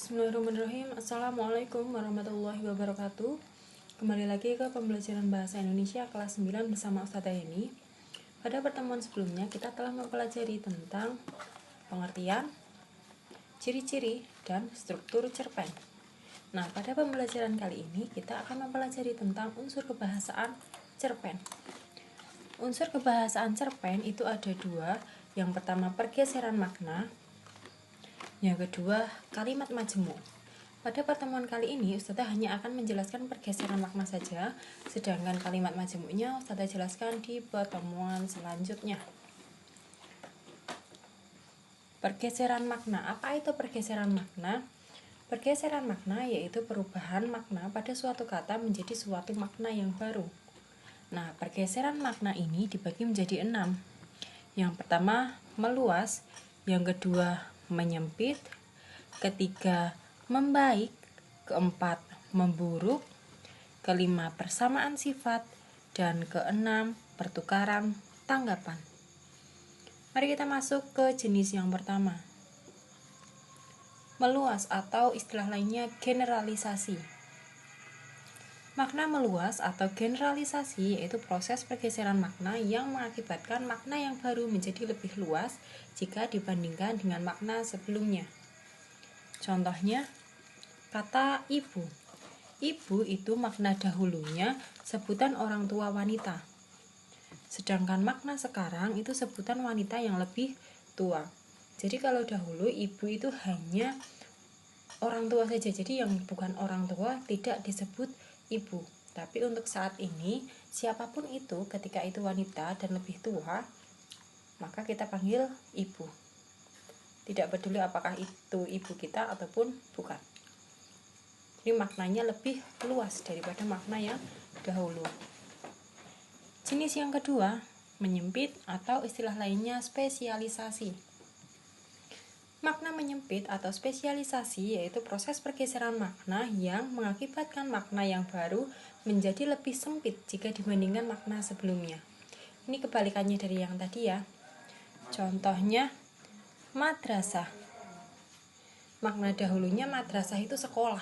Bismillahirrahmanirrahim. Assalamualaikum warahmatullahi wabarakatuh. Kembali lagi ke pembelajaran bahasa Indonesia kelas 9 bersama Ustazah Eni. Pada pertemuan sebelumnya kita telah mempelajari tentang pengertian, ciri-ciri, dan struktur cerpen. Nah, pada pembelajaran kali ini kita akan mempelajari tentang unsur kebahasaan cerpen. Unsur kebahasaan cerpen itu ada dua. Yang pertama pergeseran makna, yang kedua, kalimat majemuk. Pada pertemuan kali ini, Ustazah hanya akan menjelaskan pergeseran makna saja, sedangkan kalimat majemuknya Ustazah jelaskan di pertemuan selanjutnya. Pergeseran makna. Apa itu pergeseran makna? Pergeseran makna yaitu perubahan makna pada suatu kata menjadi suatu makna yang baru. Nah, pergeseran makna ini dibagi menjadi 6. Yang pertama, meluas. Yang kedua, menyempit. Ketiga, membaik. Keempat, memburuk. Kelima, persamaan sifat. Dan keenam, pertukaran tanggapan. Mari kita masuk ke jenis yang pertama. Meluas atau istilah lainnya generalisasi. Makna meluas atau generalisasi yaitu proses pergeseran makna yang mengakibatkan makna yang baru menjadi lebih luas jika dibandingkan dengan makna sebelumnya. Contohnya, kata ibu. Ibu itu makna dahulunya sebutan orang tua wanita. Sedangkan makna sekarang itu sebutan wanita yang lebih tua. Jadi kalau dahulu ibu itu hanya orang tua saja. Jadi yang bukan orang tua tidak disebut ibu. Tapi untuk saat ini, siapapun itu ketika itu wanita dan lebih tua, maka kita panggil ibu. Tidak peduli apakah itu ibu kita ataupun bukan. Jadi maknanya lebih luas daripada makna yang dahulu. Jenis yang kedua, menyempit atau istilah lainnya spesialisasi. Makna menyempit atau spesialisasi yaitu proses pergeseran makna yang mengakibatkan makna yang baru menjadi lebih sempit jika dibandingkan makna sebelumnya. Ini kebalikannya dari yang tadi ya. Contohnya, madrasah. Makna dahulunya madrasah itu sekolah.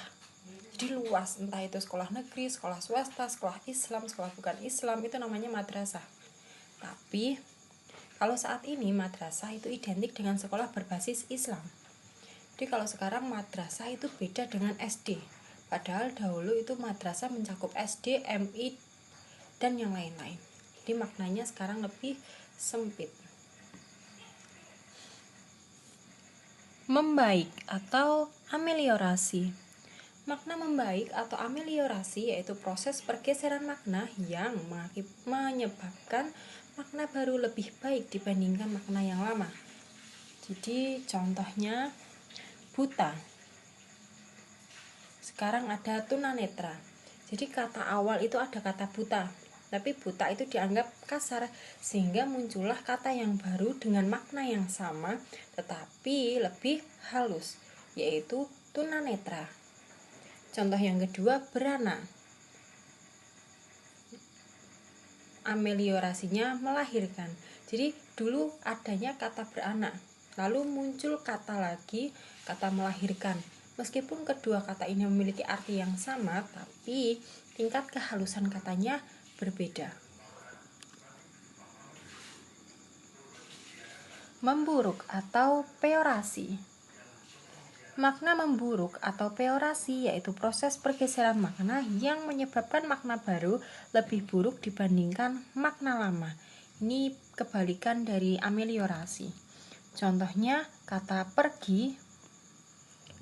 Jadi luas, entah itu sekolah negeri, sekolah swasta, sekolah Islam, sekolah bukan Islam, itu namanya madrasah. Tapi kalau saat ini madrasah itu identik dengan sekolah berbasis Islam. Jadi kalau sekarang madrasah itu beda dengan SD. Padahal dahulu itu madrasah mencakup SD, MI, dan yang lain-lain. Jadi maknanya sekarang lebih sempit. Membaik atau ameliorasi. Makna membaik atau ameliorasi yaitu proses pergeseran makna yang menyebabkan makna baru lebih baik dibandingkan makna yang lama. Jadi contohnya buta. Sekarang ada tunanetra. Jadi kata awal itu ada kata buta, tapi buta itu dianggap kasar sehingga muncullah kata yang baru dengan makna yang sama tetapi lebih halus, yaitu tunanetra. Contoh yang kedua, beranak. Ameliorasinya melahirkan. Jadi dulu adanya kata beranak, lalu muncul kata lagi, kata melahirkan. Meskipun kedua kata ini memiliki arti yang sama, tapi tingkat kehalusan katanya berbeda. Memburuk atau peorasi. Makna memburuk atau peorasi yaitu proses pergeseran makna yang menyebabkan makna baru lebih buruk dibandingkan makna lama. Ini kebalikan dari ameliorasi. Contohnya kata pergi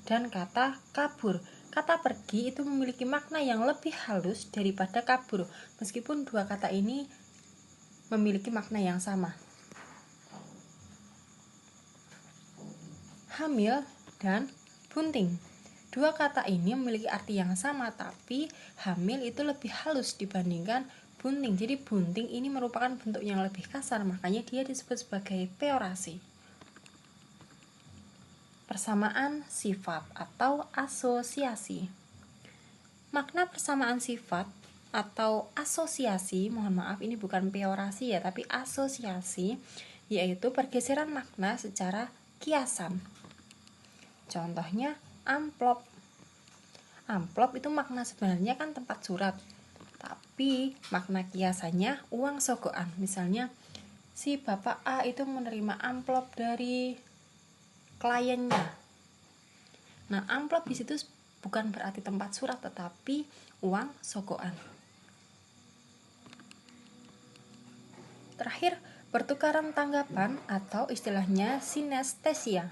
dan kata kabur. Kata pergi itu memiliki makna yang lebih halus daripada kabur, meskipun dua kata ini memiliki makna yang sama. Hamil dan bunting. Dua kata ini memiliki arti yang sama, tapi hamil itu lebih halus dibandingkan bunting. Jadi bunting ini merupakan bentuk yang lebih kasar, makanya dia disebut sebagai peorasi. Persamaan sifat atau asosiasi. Makna persamaan sifat atau asosiasi, mohon maaf ini bukan peorasi ya, tapi asosiasi, yaitu pergeseran makna secara kiasan. Contohnya, amplop. Amplop itu makna sebenarnya kan tempat surat, tapi makna kiasannya uang sogokan. Misalnya si Bapak A itu menerima amplop dari kliennya. Nah, amplop di situ bukan berarti tempat surat, tetapi uang sogokan. Terakhir, pertukaran tanggapan atau istilahnya sinestesia.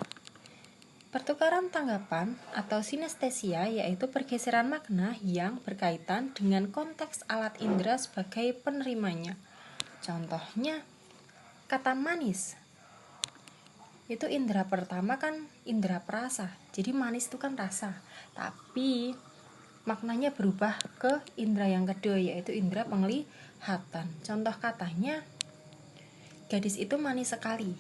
Pertukaran tanggapan atau sinestesia yaitu pergeseran makna yang berkaitan dengan konteks alat indera sebagai penerimanya. Contohnya, kata manis. Itu indera pertama kan indera perasa. Jadi manis itu kan rasa. Tapi maknanya berubah ke indera yang kedua yaitu indera penglihatan. Contoh katanya, gadis itu manis sekali.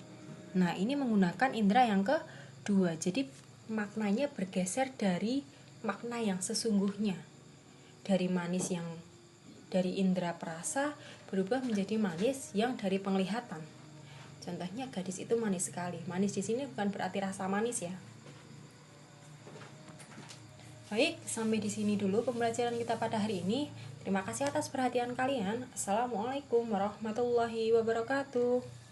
Nah, ini menggunakan indera yang kedua. Jadi maknanya bergeser dari makna yang sesungguhnya. Dari manis yang dari indera perasa berubah menjadi manis yang dari penglihatan. Contohnya, gadis itu manis sekali. Manis di sini bukan berarti rasa manis ya. Baik, sampai di sini dulu pembelajaran kita pada hari ini. Terima kasih atas perhatian kalian. Assalamualaikum warahmatullahi wabarakatuh.